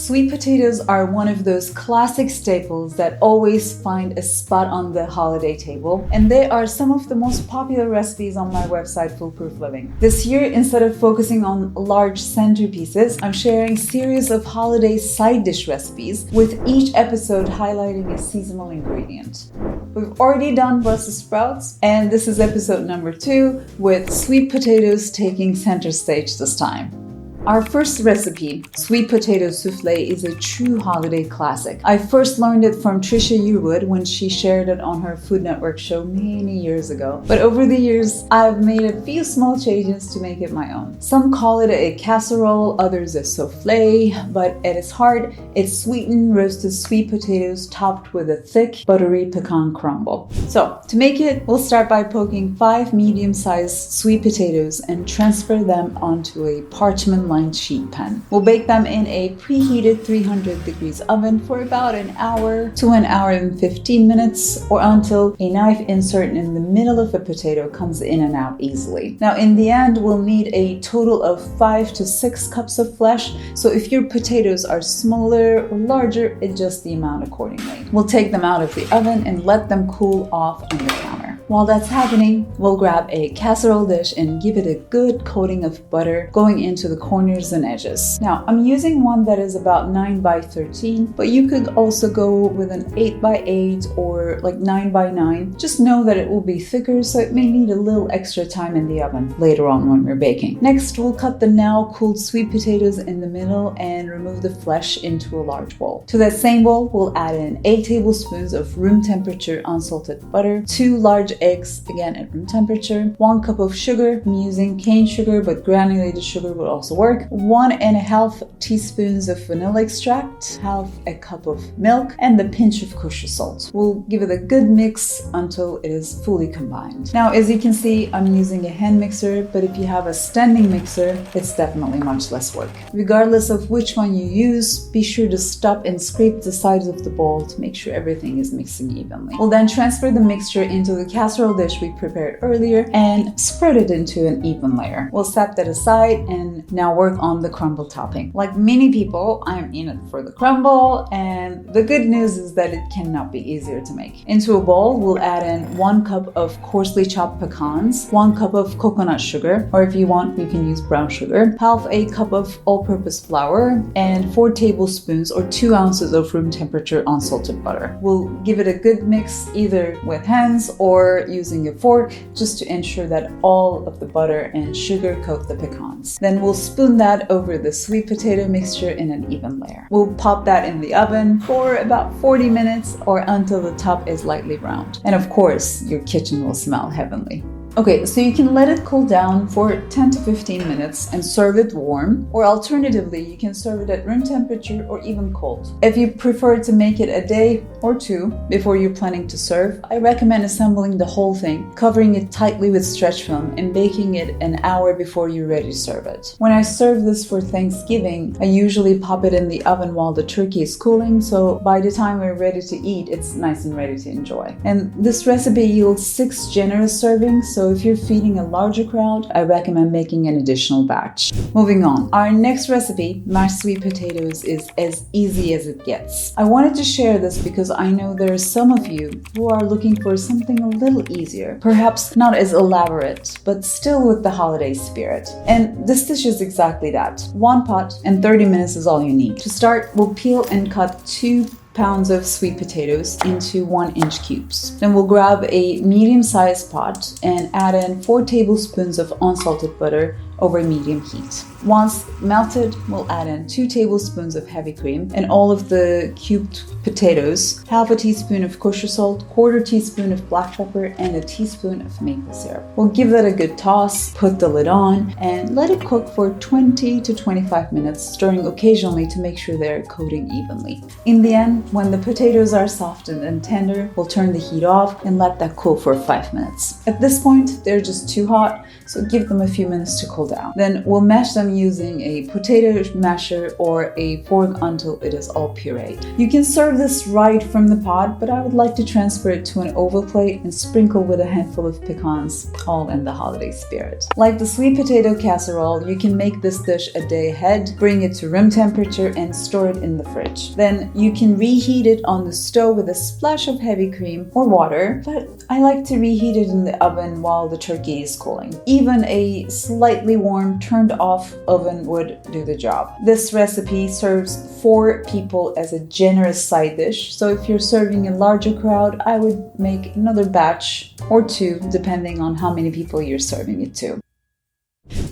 Sweet potatoes are one of those classic staples that always find a spot on the holiday table, and they are some of the most popular recipes on my website, Foolproof Living. This year, instead of focusing on large centerpieces, I'm sharing a series of holiday side dish recipes, with each episode highlighting a seasonal ingredient. We've already done Brussels sprouts, and this is episode number 2, with sweet potatoes taking center stage this time. Our first recipe, sweet potato soufflé, is a true holiday classic. I first learned it from Trisha Yearwood when she shared it on her Food Network show many years ago. But over the years, I've made a few small changes to make it my own. Some call it a casserole, others a soufflé, but at its heart, it's sweetened roasted sweet potatoes topped with a thick, buttery pecan crumble. So, to make it, we'll start by poking 5 medium-sized sweet potatoes and transfer them onto a parchment-lined sheet pan. We'll bake them in a preheated 300 degrees oven for about an hour to an hour and 15 minutes, or until a knife insert in the middle of a potato comes in and out easily. Now, in the end, we'll need a total of 5 to 6 cups of flesh, so if your potatoes are smaller or larger, adjust the amount accordingly. We'll take them out of the oven and let them cool off on the counter. While that's happening, we'll grab a casserole dish and give it a good coating of butter going into the corners and edges. Now, I'm using one that is about 9 by 13, but you could also go with an 8 by 8 or like 9 by 9. Just know that it will be thicker, so it may need a little extra time in the oven later on when we're baking. Next, we'll cut the now cooled sweet potatoes in the middle and remove the flesh into a large bowl. To that same bowl, we'll add in 8 tablespoons of room temperature unsalted butter, 2 large eggs, again at room temperature, 1 cup of sugar. I'm using cane sugar, but granulated sugar would also work, 1.5 teaspoons of vanilla extract, half a cup of milk, and a pinch of kosher salt. We'll give it a good mix until it is fully combined. Now, as you can see, I'm using a hand mixer, but if you have a standing mixer, it's definitely much less work. Regardless of which one you use, be sure to stop and scrape the sides of the bowl to make sure everything is mixing evenly. We'll then transfer the mixture into the casserole dish we prepared earlier and spread it into an even layer. We'll set that aside and now work on the crumble topping. Like many people, I'm in it for the crumble, and the good news is that it cannot be easier to make. Into a bowl, we'll add in 1 cup of coarsely chopped pecans, 1 cup of coconut sugar, or if you want, you can use brown sugar, half a cup of all-purpose flour, and 4 tablespoons or 2 ounces of room temperature unsalted butter. We'll give it a good mix either with hands or using a fork, just to ensure that all of the butter and sugar coat the pecans. Then we'll spoon that over the sweet potato mixture in an even layer. We'll pop that in the oven for about 40 minutes or until the top is lightly browned. And of course, your kitchen will smell heavenly. Okay, so you can let it cool down for 10 to 15 minutes and serve it warm, or alternatively, you can serve it at room temperature or even cold. If you prefer to make it a day or 2 before you're planning to serve, I recommend assembling the whole thing, covering it tightly with stretch film, and baking it an hour before you're ready to serve it. When I serve this for Thanksgiving, I usually pop it in the oven while the turkey is cooling, so by the time we're ready to eat, it's nice and ready to enjoy. And this recipe yields 6 generous servings, so if you're feeding a larger crowd, I recommend making an additional batch. Moving on, our next recipe, mashed sweet potatoes, is as easy as it gets. I wanted to share this because I know there are some of you who are looking for something a little easier, perhaps not as elaborate, but still with the holiday spirit. And this dish is exactly that. 1 pot and 30 minutes is all you need. To start, we'll peel and cut 2 pounds of sweet potatoes into 1-inch cubes. Then we'll grab a medium-sized pot and add in 4 tablespoons of unsalted butter over medium heat. Once melted, we'll add in 2 tablespoons of heavy cream and all of the cubed potatoes, half a teaspoon of kosher salt, 1/4 teaspoon of black pepper, and a teaspoon of maple syrup. We'll give that a good toss, put the lid on, and let it cook for 20 to 25 minutes, stirring occasionally to make sure they're coating evenly. In the end, when the potatoes are softened and tender, we'll turn the heat off and let that cool for 5 minutes. At this point, they're just too hot, so give them a few minutes to cool cool down. Then we'll mash them using a potato masher or a fork until it is all pureed. You can serve this right from the pot, but I would like to transfer it to an oval plate and sprinkle with a handful of pecans, all in the holiday spirit. Like the sweet potato casserole, you can make this dish a day ahead, bring it to room temperature and store it in the fridge. Then you can reheat it on the stove with a splash of heavy cream or water, but I like to reheat it in the oven while the turkey is cooling. Even a slightly warm, turned off oven would do the job. This recipe serves 4 people as a generous side dish, so if you're serving a larger crowd, I would make another batch or 2 depending on how many people you're serving it to.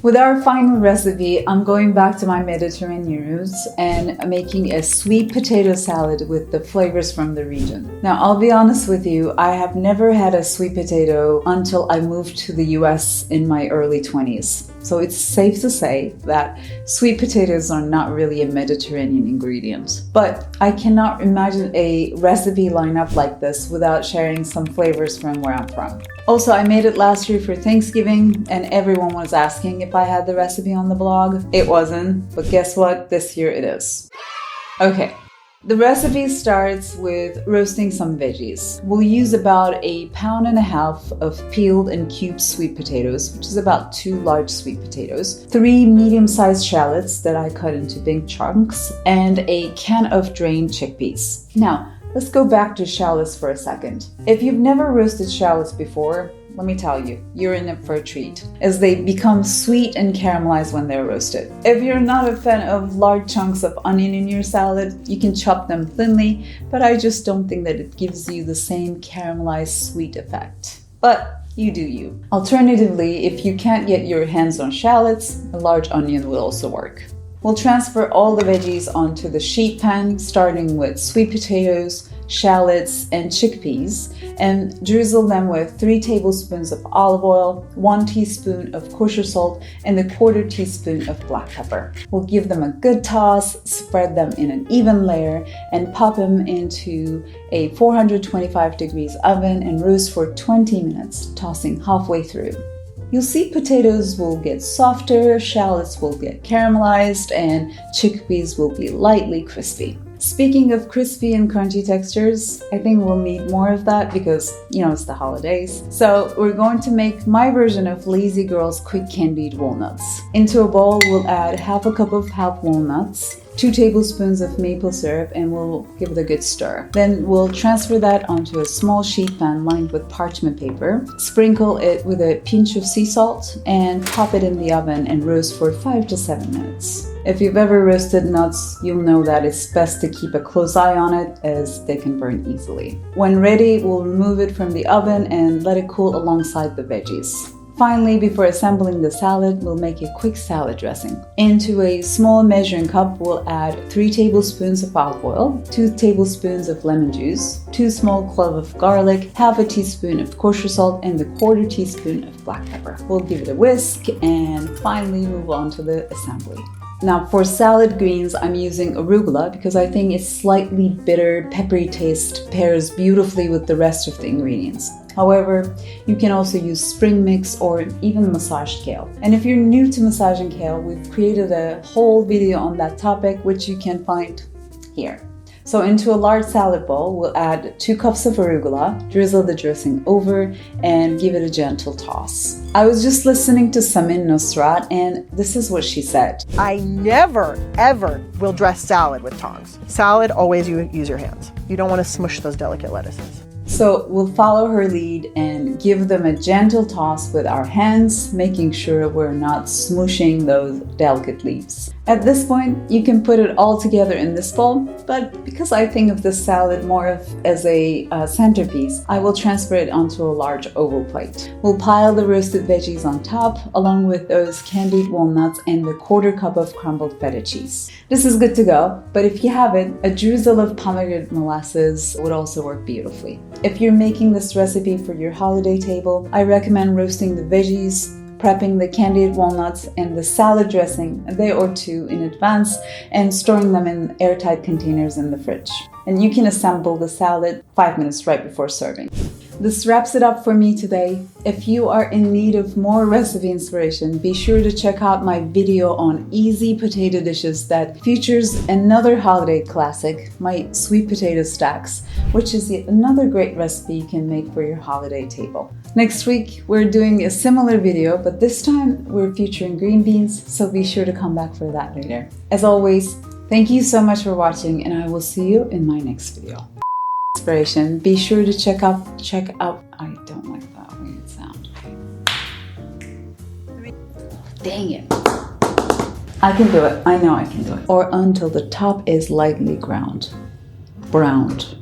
With our final recipe, I'm going back to my Mediterranean roots and making a sweet potato salad with the flavors from the region. Now, I'll be honest with you, I have never had a sweet potato until I moved to the US in my early 20s. So it's safe to say that sweet potatoes are not really a Mediterranean ingredient. But I cannot imagine a recipe lineup like this without sharing some flavors from where I'm from. Also, I made it last year for Thanksgiving and everyone was asking if I had the recipe on the blog. It wasn't, but guess what? This year it is. Okay. The recipe starts with roasting some veggies. We'll use about 1.5 pounds of peeled and cubed sweet potatoes, which is about 2 large sweet potatoes, 3 medium-sized shallots that I cut into big chunks, and a can of drained chickpeas. Now, let's go back to shallots for a second. If you've never roasted shallots before, let me tell you, you're in it for a treat, as they become sweet and caramelized when they're roasted. If you're not a fan of large chunks of onion in your salad, you can chop them thinly, but I just don't think that it gives you the same caramelized sweet effect. But you do you. Alternatively, if you can't get your hands on shallots, a large onion will also work. We'll transfer all the veggies onto the sheet pan, starting with sweet potatoes, shallots, and chickpeas, and drizzle them with 3 tablespoons of olive oil, 1 teaspoon of kosher salt, and a 1/4 teaspoon of black pepper. We'll give them a good toss, spread them in an even layer, and pop them into a 425 degrees oven and roast for 20 minutes, tossing halfway through. You'll see potatoes will get softer, shallots will get caramelized, and chickpeas will be lightly crispy. Speaking of crispy and crunchy textures, I think we'll need more of that because, it's the holidays. So we're going to make my version of Lazy Girl's quick candied walnuts. Into a bowl, we'll add 1/2 cup of half walnuts, 2 tablespoons of maple syrup, and we'll give it a good stir. Then we'll transfer that onto a small sheet pan lined with parchment paper, sprinkle it with a pinch of sea salt, and pop it in the oven and roast for 5 to 7 minutes. If you've ever roasted nuts, you'll know that it's best to keep a close eye on it as they can burn easily. When ready, we'll remove it from the oven and let it cool alongside the veggies. Finally, before assembling the salad, we'll make a quick salad dressing. Into a small measuring cup, we'll add 3 tablespoons of olive oil, 2 tablespoons of lemon juice, 2 small cloves of garlic, 1/2 teaspoon of kosher salt, and a 1/4 teaspoon of black pepper. We'll give it a whisk and finally move on to the assembly. Now for salad greens, I'm using arugula because I think its slightly bitter, peppery taste pairs beautifully with the rest of the ingredients. However, you can also use spring mix or even massaged kale. And if you're new to massaging kale, we've created a whole video on that topic, which you can find here. So into a large salad bowl, we'll add 2 cups of arugula, drizzle the dressing over, and give it a gentle toss. I was just listening to Samin Nosrat, and this is what she said. I never, ever will dress salad with tongs. Salad, always you use your hands. You don't want to smush those delicate lettuces. So we'll follow her lead and give them a gentle toss with our hands, making sure we're not smooshing those delicate leaves. At this point, you can put it all together in this bowl, but because I think of this salad more as a centerpiece, I will transfer it onto a large oval plate. We'll pile the roasted veggies on top, along with those candied walnuts and the 1/4 cup of crumbled feta cheese. This is good to go, but if you have it, a drizzle of pomegranate molasses would also work beautifully. If you're making this recipe for your holiday table, I recommend roasting the veggies, prepping the candied walnuts and the salad dressing a day or 2 in advance, and storing them in airtight containers in the fridge. And you can assemble the salad 5 minutes right before serving. this wraps it up for me today. If you are in need of more recipe inspiration, be sure to check out my video on easy potato dishes that features another holiday classic, my sweet potato stacks, which is yet another great recipe you can make for your holiday table. Next week, we're doing a similar video, but this time we're featuring green beans, so be sure to come back for that later. As always, thank you so much for watching, and I will see you in my next video. Inspiration, be sure to check out, I don't like that weird sound. Dang it. I can do it, I know I can do it. Or until the top is lightly browned. Ground.